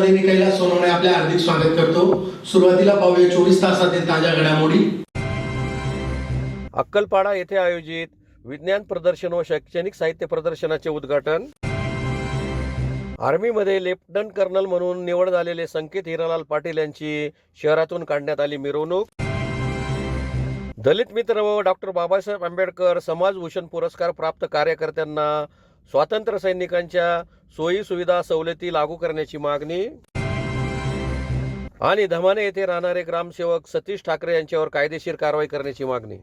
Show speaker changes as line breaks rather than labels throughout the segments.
न्यूजमध्ये मी कैलास सोनवणे आपले हार्दिक स्वागत करतो। सुरुवातीला पाहूया 24 तासातील ताज्या घडामोडी।
अक्कलपाडा येथे आयोजित विज्ञान प्रदर्शन व शैक्षणिक साहित्य प्रदर्शनाचे उद्घाटन। आर्मीमध्ये लेफ्टनंट कर्नल म्हणून निवड झालेले संकेत हिरालाल पाटील यांची शहरातून काढण्यात आली मिरवणूक। दलित मित्र व डॉक्टर बाबासाहेब आंबेडकर समाजभूषण पुरस्कार प्राप्त कार्यकर्त्यांना स्वातंत्र्य सैनिकांच्या सोयी सुविधा सवलती लागू करण्याची मागणी। आणि धमाने येथे राहणारे ग्रामसेवक सतीश ठाकरे यांच्यावर कायदेशीर कारवाई करण्याची मागणी।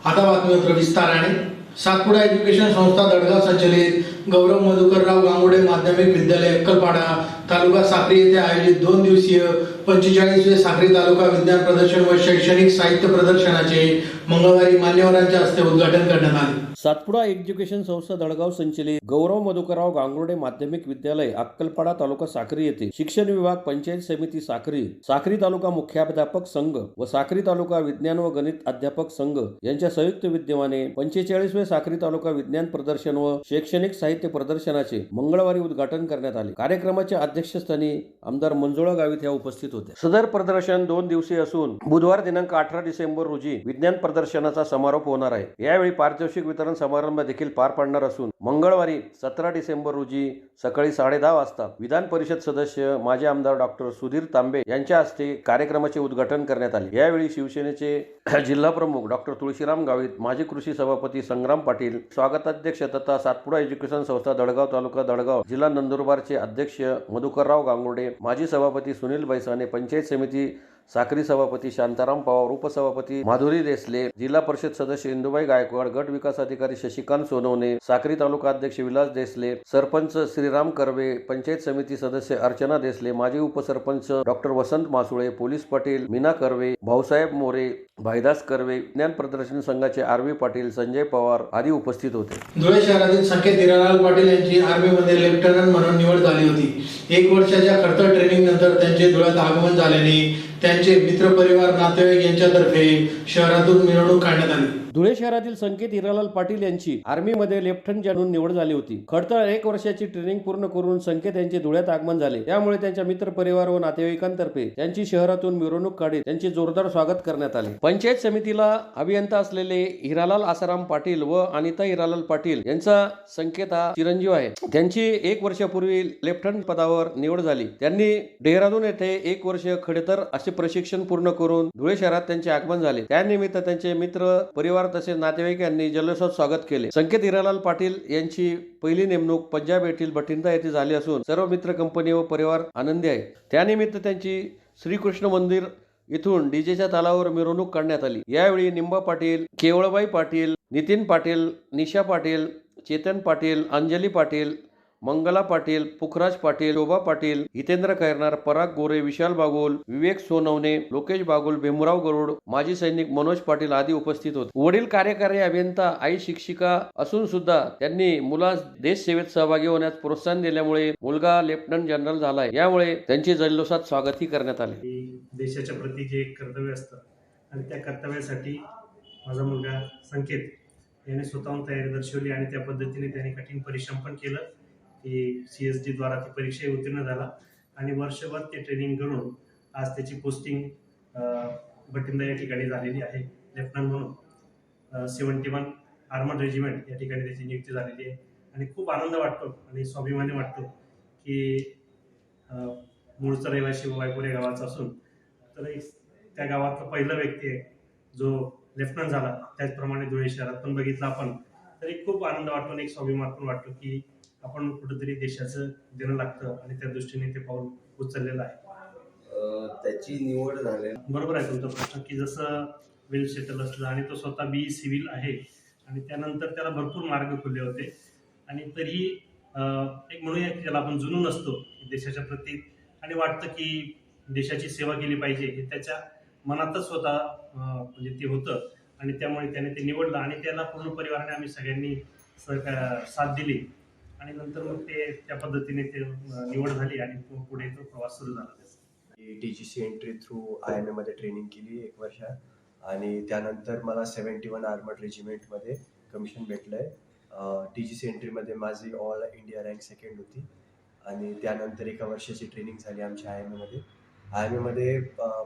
आता बातमीपत्र विस्ताराने। सातपुडा एज्युकेशन संस्था दडगाव संचलित गौरव मधुकरराव गांगुडे माध्यमिक विद्यालय अक्कलपाडा तालुका साक्री येथे आयोजित 2 दिवसीय 45वे साक्री तालुका विज्ञान प्रदर्शन व शैक्षणिक साहित्य प्रदर्शनाचे मंगळवारी मान्यवरांच्या हस्ते उद्घाटन करण्यात आले।
सातपुडा एज्युकेशन संस्था दडगाव संचलित गौरव मधुकरराव गांगुर्डे माध्यमिक विद्यालय अक्कलपाडा तालुका साक्री येथे शिक्षण विभाग पंचायत समिती साक्री, साक्री तालुका मुख्याध्यापक संघ व साक्री तालुका विज्ञान व गणित अध्यापक संघ यांच्या संयुक्त विद्यमाने 45वे साक्री तालुका विज्ञान प्रदर्शन व शैक्षणिक साहित्य प्रदर्शनाचे मंगळवारी उद्घाटन करण्यात आले। कार्यक्रमाच्या अध्यक्षस्थानी आमदार मंजुळा गावित या उपस्थित होते। सदर प्रदर्शन 2 दिवसीय असून बुधवार दिनांक 18 डिसेंबर रोजी विज्ञान प्रदर्शनाचा समारोप होणार आहे। यावेळी पारितोषिक वितरण समारंभ देखील पार पडणार असून मंगळवारी 17 डिसेंबर रोजी सकाळी 10:30 वाजता विधान परिषद सदस्य माजी आमदार डॉक्टर सुधीर तांबे यांच्या हस्ते कार्यक्रमाचे उद्घाटन करण्यात आले। यावेळी शिवसेनेचे जिल्हा प्रमुख डॉक्टर तुळशीराम गावित, माजी कृषी सभापती संग्राम पाटील, स्वागताध्यक्ष तथा सातपुडा एज्युकेशन संस्था दडगाव तालुका दडगाव जिल्हा नंदुरबारचे अध्यक्ष मधुकरराव गांगुर्डे, माजी सभापती सुनील बैसाने, पंचायत समिती साक्री सभापती शांताराम पवार, उपसभापती माधुरी देसले, जिल्हा परिषद सदस्य इंदुबाई गायकवाड, गट विकास अधिकारी शशिकांत सोनवणे, साक्री तालुका अध्यक्ष विलास देसले, सरपंच श्रीराम कर्वे, पंचायत समिती सदस्य अर्चना देसले, माजी उपसरपंच डॉक्टर वसंत मासुळे, पोलीस पाटील मीना कर्वे, भाऊसाहेब मोरे, भाईदास कर्वे, विज्ञान प्रदर्शन संघाचे आरवी पाटील, संजय पवार आदी उपस्थित होते।
धुळे शहरातील संकेत हिरालाल पाटील यांची आर्मीमध्ये लेफ्टनंट म्हणून निवड झाली होती। 1 वर्षाच्या खडतर ट्रेनिंग नंतर त्यांचे धुळ्यात आगमन झाल्याने त्यांचे मित्रपरिवार नातेवाईक यांच्यातर्फे शहरातून मिरवणूक काढण्यात आली।
धुळे शहरातील संकेत हिरालाल पाटील यांची आर्मीमध्ये लेफ्टनंट म्हणून निवड झाली होती। खडतर 1 वर्षाची ट्रेनिंग पूर्ण करून संकेत यांचे धुळ्यात आगमन झाले। त्यामुळे त्यांच्या मित्रपरिवार व नातेवाईकांतर्फे त्यांची शहरातून मिरवणूक काढीत त्यांचे जोरदार स्वागत करण्यात आले। पंचायत समितीला अभियंता असलेले हिरालाल आसाराम पाटील व अनिता हिरालाल पाटील यांचा संकेत हा चिरंजीव आहे। त्यांची 1 वर्षापूर्वी लेफ्टनंट पदावर निवड झाली। त्यांनी डेहराडून येथे 1 वर्ष खडतर असे प्रशिक्षण पूर्ण करून धुळे शहरात त्यांचे आगमन झाले। त्यानिमित्त त्यांचे मित्र परिवार तसेच नातेवाईक यांनी जल्लोषात स्वागत केले। संकेत हिरालाल पाटील यांची पहिली नेमणूक पंजाब येथील बठिंडा येथे झाली असून सर्व मित्र कंपनी व परिवार आनंदी आहे। त्यानिमित्त त्यांची श्रीकृष्ण मंदिर इथून डीजेच्या तालावर मिरवणूक काढण्यात आली। यावेळी निंबा पाटील, केवळबाई पाटील, नितीन पाटील, निशा पाटील, चेतन पाटील, अंजली पाटील, मंगला पाटील, पुखराज पाटील, शोभा पाटील, हितेंद्र खैरनार, पराग गोरे, विशाल बागुल, विवेक सोनवणे, लोकेश बागुल, भीमराव गरुड, माजी सैनिक मनोज पाटील आदी उपस्थित होते। वडील कार्यकारी अभियंता, आई शिक्षिका असून सुद्धा त्यांनी मुलास देश सेवेत सहभागी होण्यास प्रोत्साहन दिल्यामुळे मुलगा लेफ्टनंट जनरल झालाय। यामुळे त्यांचे जल्लोषात स्वागतही करण्यात आले।
देशाच्या प्रती जे एक कर्तव्य असतं आणि त्या कर्तव्यासाठी माझा मुलगा संकेत याने स्वतःहून तयारी दर्शवली आणि त्या पद्धतीने त्याने कठीण परिश्रम पण केलं की CSD द्वारा ती परीक्षा उत्तीर्ण झाला आणि वर्षभर ते ट्रेनिंग करून आज त्याची पोस्टिंग बठिंडा या ठिकाणी झालेली आहे। लेफ्टनंट म्हणून 71 आर्मड रेजिमेंट या ठिकाणी त्याची नियुक्ती झालेली आहे आणि खूप आनंद वाटतो आणि स्वाभिमानी वाटतो की मूळचा रहिवासी वायपुरे गावाचा असून तर त्या गावातला पहिला व्यक्ती आहे जो लेफ्टनंट झाला। त्याचप्रमाणे धुळे शहरात पण बघितलं आपण तरी खूप आनंद वाटतो आणि एक स्वाभिमान पण वाटतो की आपण कुठेतरी देशाचं देणं लागतं आणि त्या दृष्टीने ते पाऊल उचललेलं आहे।
त्याची निवड झाली
बरोबर आहे तुमचा प्रश्न की जसं वेल सेटल असलं आणि तो स्वतः BE सिव्हिल आहे आणि त्यानंतर त्याला भरपूर मार्ग खुलले होते आणि तरीही एक म्हणूया की त्याला आपण जुनून असतो देशाच्या प्रती आणि वाटतं की देशाची सेवा केली पाहिजे हे त्याच्या मनातच स्वतः म्हणजे ते होतं आणि त्यामुळे त्याने ते निवडलं आणि त्याला पूर्ण परिवाराने आम्ही सगळ्यांनी साथ दिली आणि नंतर मग ते त्या पद्धतीने ते निवड झाली आणि पुढे तो प्रवास सुरू झाला।
DGC एंट्री थ्रू IMA मध्ये ट्रेनिंग केली 1 वर्ष आणि त्यानंतर मला 71 आर्मड रेजिमेंटमध्ये कमिशन भेटलंय। DGC एंट्रीमध्ये माझी ऑल इंडिया रँक 2nd होती आणि त्यानंतर एका वर्षाची ट्रेनिंग झाली आमच्या आय एम एमध्ये. आय एम एमध्ये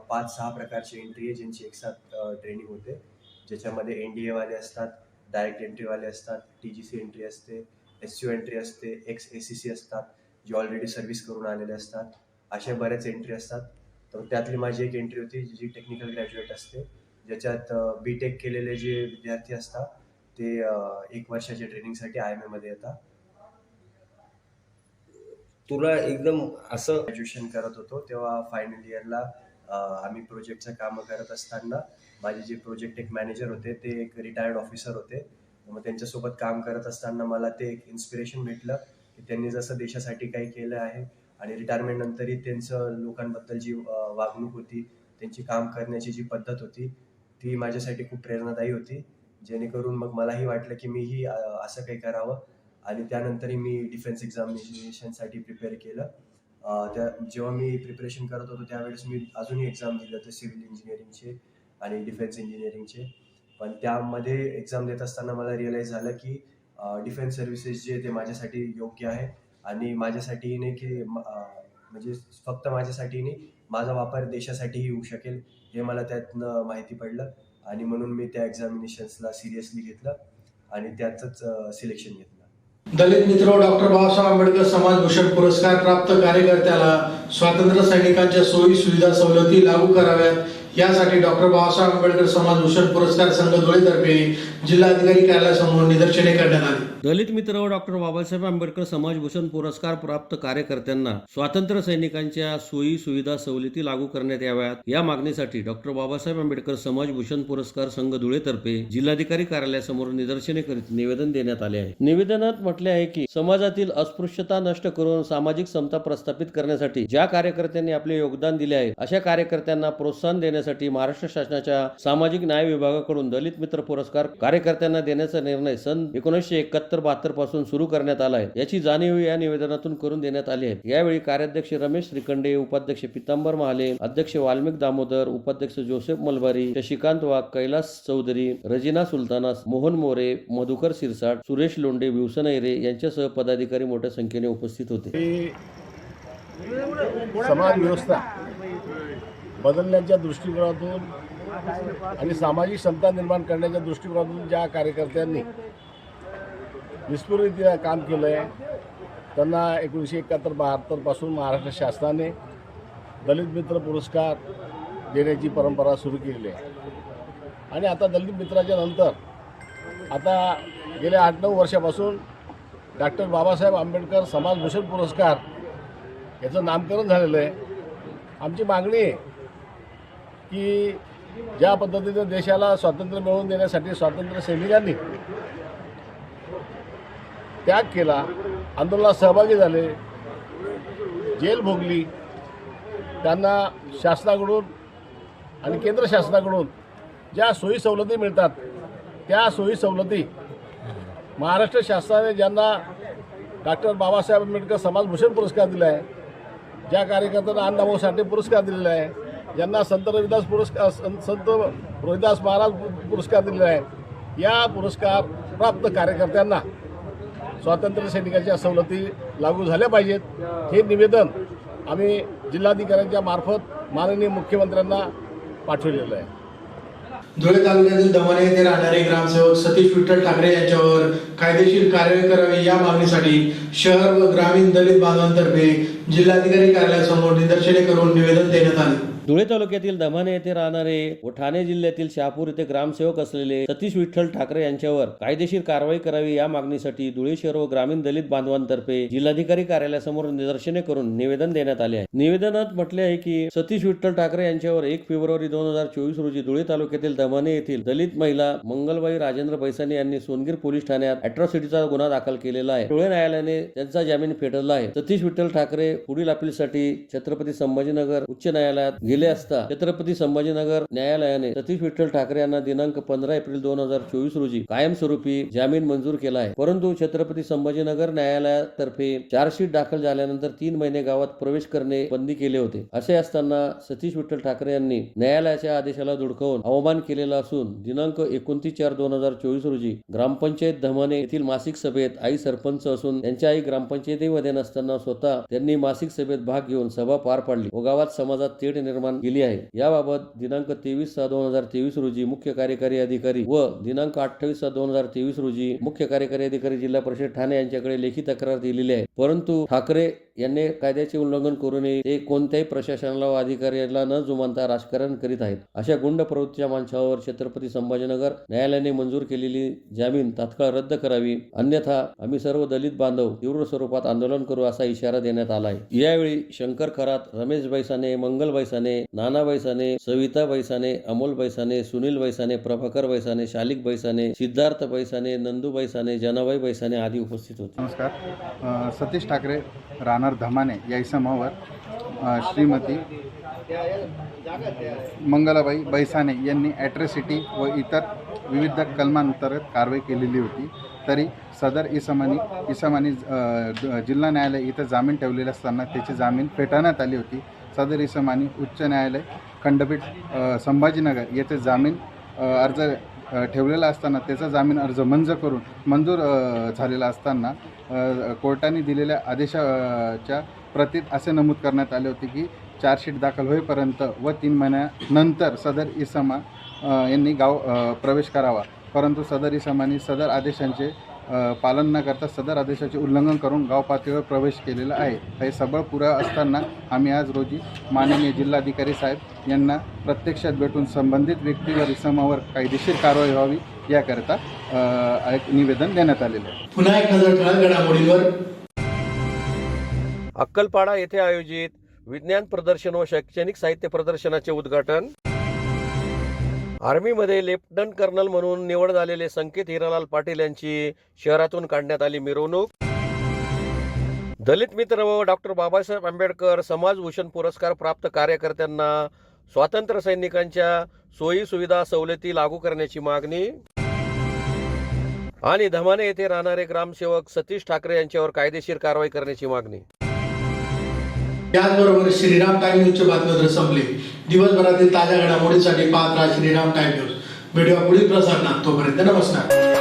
5-6 प्रकारची एंट्री आहे ज्यांची एकसाथ ट्रेनिंग होते, ज्याच्यामध्ये NDA वाले असतात, डायरेक्ट एंट्रीवाले असतात, TGC एंट्री असते, SU एंट्री असते, XACC असतात, जे ऑलरेडी सर्व्हिस करून आलेले असतात. अशा बऱ्याच एंट्री असतात. तर त्यातली माझी एक एंट्री होती जी टेक्निकल ग्रॅज्युएट असते, ज्याच्यात BTech केलेले जे विद्यार्थी असतात ते 1 वर्षाच्या ट्रेनिंगसाठी आय एम एमध्ये येतात.
तुला एकदम असं
ग्रॅज्युएशन करत होतो तेव्हा फायनल इयरला आम्ही प्रोजेक्टचं कामं करत असताना माझे जे प्रोजेक्ट एक मॅनेजर होते ते एक रिटायर्ड ऑफिसर होते. मग त्यांच्यासोबत काम करत असताना मला ते एक इन्स्पिरेशन भेटलं की त्यांनी जसं देशासाठी काही केलं आहे आणि रिटायरमेंट नंतरही त्यांचं लोकांबद्दल जी वागणूक होती, त्यांची काम करण्याची जी पद्धत होती ती माझ्यासाठी खूप प्रेरणादायी होती. जेणेकरून मग मलाही वाटलं की मीही असं काही करावं आणि त्यानंतरही मी डिफेन्स एक्झामिनेशनसाठी प्रिपेअर केलं. जेव्हा मी प्रिपरेशन करत होतो त्यावेळेस मी अजूनही एक्झाम दिले होते सिव्हिल इंजिनिअरिंगचे आणि डिफेन्स इंजिनिअरिंगचे. पण त्यामध्ये एक्झाम देत असताना मला रिअलाईज झालं की डिफेन्स सर्व्हिसेस जे ते माझ्यासाठी योग्य आहे आणि माझ्यासाठीही नाही की म्हणजे फक्त माझ्यासाठी नाही, माझा वापर देशासाठीही होऊ शकेल हे मला त्यातनं माहिती पडलं आणि म्हणून मी त्या एक्झामिनेशन्सला सिरियसली घेतलं आणि त्याचंच सिलेक्शन घेतलं.
दलित मित्र डॉक्टर बाबासाहेब आंबेडकर समाजभूषण पुरस्कार प्राप्त कार्यकर्त्याला स्वातंत्र्य सैनिकांच्या सोयी सुविधा सवलती लागू कराव्यात यासाठी डॉक्टर बाबासाहेब आंबेडकर समाजभूषण पुरस्कार संघ धुळेतर्फे जिल्हाधिकारी कार्यालयासमोर निदर्शने करण्यात आली.
दलित मित्र व डॉक्टर बाबासाहेब आंबेडकर समाजभूषण पुरस्कार प्राप्त कार्यकर्त्यांना स्वातंत्र्य सैनिकांच्या सोयी सुविधा सवलती लागू करण्यात याव्यात या मागणीसाठी डॉक्टर बाबासाहेब आंबेडकर समाजभूषण पुरस्कार संघ धुळेतर्फे जिल्हाधिकारी कार्यालयासमोर निदर्शने करीत निवेदन देण्यात आले आहे. निवेदनात म्हटले आहे की समाजातील अस्पृश्यता नष्ट करून सामाजिक समता प्रस्थापित करण्यासाठी ज्या कार्यकर्त्यांनी आपले योगदान दिले आहे अशा कार्यकर्त्यांना प्रोत्साहन देण्यासाठी महाराष्ट्र शासनाच्या सामाजिक न्याय विभागाकडून दलित मित्र पुरस्कार कार्यकर्त्यांना देण्याचा निर्णय सन 1971-72 पासून सुरू करण्यात आला आहे. याची जाणीव या निवेदनातून करून देण्यात आली आहे. यावेळी कार्याध्यक्ष रमेश श्रीखंडे, उपाध्यक्ष पितांबर महाले, अध्यक्ष वाल्मिक दामोदर, उपाध्यक्ष जोसेफ मलबारी, शशिकांत वाघ, कैलास चौधरी, रजिना सुलताना, मोहन मोरे, मधुकर सिरसाट, सुरेश लोंढे, विवसन ऐरे यांच्यासह पदाधिकारी मोठ्या संख्येने उपस्थित होते.
समाज व्यवस्था बदलण्याच्या दृष्टिकोनातून आणि सामाजिक समता निर्माण करण्याच्या दृष्टिकोनातून ज्या कार्यकर्त्यांनी विस्फुरितरित्या काम केलं आहे त्यांना 1971-72 पासून महाराष्ट्र शासनाने दलित मित्र पुरस्कार देण्याची परंपरा सुरू केलेली आहे. आणि आता दलित मित्राच्या नंतर आता गेल्या 8-9 वर्षापासून डॉक्टर बाबासाहेब आंबेडकर समाजभूषण पुरस्कार याचं नामकरण झालेलं आहे. आमची मागणी आहे की ज्या पद्धतीनं देशाला स्वातंत्र्य मिळवून देण्यासाठी स्वातंत्र्य सैनिकांनी त्याग केला, आंदोलनात सहभागी झाले, जेल भोगली, त्यांना शासनाकडून आणि केंद्र शासनाकडून ज्या सोयी सवलती मिळतात त्या सोयी सवलती महाराष्ट्र शासनाने ज्यांना डॉक्टर बाबासाहेब आंबेडकर समाजभूषण पुरस्कार दिला आहे, ज्या कार्यकर्त्यांना अण्णाभाऊ साठे पुरस्कार दिलेला आहे, ज्यांना संत रोहिदास महाराज पुरस्कार दिलेला आहे, या पुरस्कार प्राप्त कार्यकर्त्यांना स्वातंत्र्य सैनिकांच्या सवलती लागू झाल्या पाहिजेत. हे निवेदन आम्ही जिल्हाधिकाऱ्यांच्या मार्फत माननीय मुख्यमंत्र्यांना पाठवलेलं आहे.
धुळे तालुक्यातील दमाने येथे राहणारे ग्रामसेवक सतीश विठ्ठल ठाकरे यांच्यावर कायदेशीर कारवाई करावी या मागणीसाठी शहर व ग्रामीण दलित बांधवांतर्फे जिल्हाधिकारी कार्यालयासमोर निदर्शने करून निवेदन देण्यात आले.
धुळे तालुक्यातील दमाने येथे राहणारे व ठाणे जिल्ह्यातील शहापूर येथे ग्रामसेवक असलेले सतीश विठ्ठल ठाकरे यांच्यावर कायदेशीर कारवाई करावी या मागणीसाठी धुळे शहर व ग्रामीण दलित बांधवांतर्फे जिल्हाधिकारी कार्यालयासमोर निदर्शने करून निवेदन देण्यात आले आहे. निवेदनात म्हटले आहे की सतीश विठ्ठल ठाकरे यांच्यावर 1 फेब्रुवारी 2024 रोजी धुळे तालुक्यातील दमाने येथील दलित महिला मंगलबाई राजेंद्र पैसाने यांनी सोनगीर पोलीस ठाण्यात अॅट्रॉसिटीचा गुन्हा दाखल केलेला आहे. धुळे न्यायालयाने त्यांचा जामीन फेटाळला आहे. सतीश विठ्ठल ठाकरे पुढील अपीलसाठी छत्रपती संभाजीनगर उच्च न्यायालयात गेले असता छत्रपती संभाजीनगर न्यायालयाने सतीश विठ्ठल ठाकरे यांना दिनांक 15 एप्रिल 2024 रोजी कायमस्वरूपी जामीन मंजूर केला आहे. परंतु छत्रपती संभाजीनगर न्यायालयातर्फे चार्जशीट दाखल झाल्यानंतर 3 महिने गावात प्रवेश करणे बंदी केले होते. असे असताना सतीश विठ्ठल ठाकरे यांनी न्यायालयाच्या आदेशाला धुडकावून अवमान केलेला असून दिनांक 29/4/2024 रोजी ग्रामपंचायत धमाने येथील मासिक सभेत आई सरपंच असून त्यांच्या आई ग्रामपंचायतीमध्ये नसताना स्वतः त्यांनी मासिक सभेत भाग घेऊन सभा पार पाडली व गावात समाजात तेढ निर्माण केली आहे. याबाबत दिनांक 23/6/2023 रोजी मुख्य कार्यकारी अधिकारी व दिनांक 28/6/2023 रोजी मुख्य कार्यकारी अधिकारी जिल्हा परिषद ठाणे यांच्याकडे लेखी तक्रार दिलेली आहे. परंतु ठाकरे यांनी कायद्याचे उल्लंघन करू नये, ते कोणत्याही प्रशासनाला व अधिकाऱ्याला न जुमानता राजकारण करीत आहेत. अशा गुंड प्रवृत्तीच्या माणसावर छत्रपती संभाजीनगर न्यायालयाने मंजूर केलेली जामीन तात्काळ रद्द करावी, अन्यथा आम्ही सर्व दलित बांधव तीव्र स्वरूपात आंदोलन करू असा इशारा देण्यात आला आहे. यावेळी शंकर खरात, रमेश बैसाने, मंगल बैसाने, नाना बैसाने, सविता बैसाने, अमोल बैसाने, सुनील बैसाने, प्रभाकर बैसाने, शालिक बैसाने, सिद्धार्थ बैसाने, नंदू बैसाने, जनाबाई बैसाने आदी उपस्थित होते.
नमस्कार. सतीश ठाकरे राहणार धमाने या इसमावर श्रीमती मंगलाबाई बैसाने यांनी ॲट्रॉसिटी व इतर विविध कलमांतर्गत कारवाई केलेली होती. तरी सदर इसमानी जिल्हा न्यायालय इथं जामीन ठेवलेले असताना त्याची जामीन फेटाळण्यात आली होती. सदर इसमानी उच्च न्यायालय खंडपीठ संभाजीनगर येथे जामीन अर्ज ठेवलेला असताना त्याचा जामीन अर्ज मंजूर झालेला असताना कोर्टाने दिलेल्या आदेशाच्या प्रतीत असे नमूद करण्यात आले होते की चार्जशीट दाखल होईपर्यंत व 3 महिन्यानंतर सदर इसमा यांनी गाव प्रवेश करावा. परंतु सदर इसमांनी सदर आदेशांचे पालन न करता सदर आदेशाचे उल्लंघन करून गाव पातळीवर प्रवेश केलेला आहे. हे सबळ पुरा असताना आम्ही आज रोजी माननीय जिल्हाधिकारी साहेब यांना प्रत्यक्षात भेटून संबंधित व्यक्तीवर इसमावर कायदेशीर कारवाई व्हावी याकरता एक निवेदन देण्यात आलेले आहे.
पुन्हा एक नजर ठळक घडामोडींवर.
अक्कलपाडा येथे आयोजित विज्ञान प्रदर्शन व शैक्षणिक साहित्य प्रदर्शनाचे उद्घाटन. आर्मीमध्ये लेफ्टनंट कर्नल म्हणून निवड झालेले संकेत हिरालाल पाटील यांची शहरातून काढण्यात आली मिरवणूक. दलित मित्र व डॉक्टर बाबासाहेब आंबेडकर समाजभूषण पुरस्कार प्राप्त कार्यकर्त्यांना स्वातंत्र्य सैनिकांच्या सोयी सुविधा सवलती लागू करण्याची मागणी. आणि धमाने येथे राहणारे ग्रामसेवक सतीश ठाकरे यांच्यावर कायदेशीर कारवाई करण्याची मागणी.
याचबरोबर श्रीराम टाइम न्यूजचे बातमीपत्र संपले. दिवसभरातील ताज्या घडामोडींसाठी पाहत राहा श्रीराम टाइम न्यूज. भेटूया पुढील प्रसारणात. तोपर्यंत नमस्कार.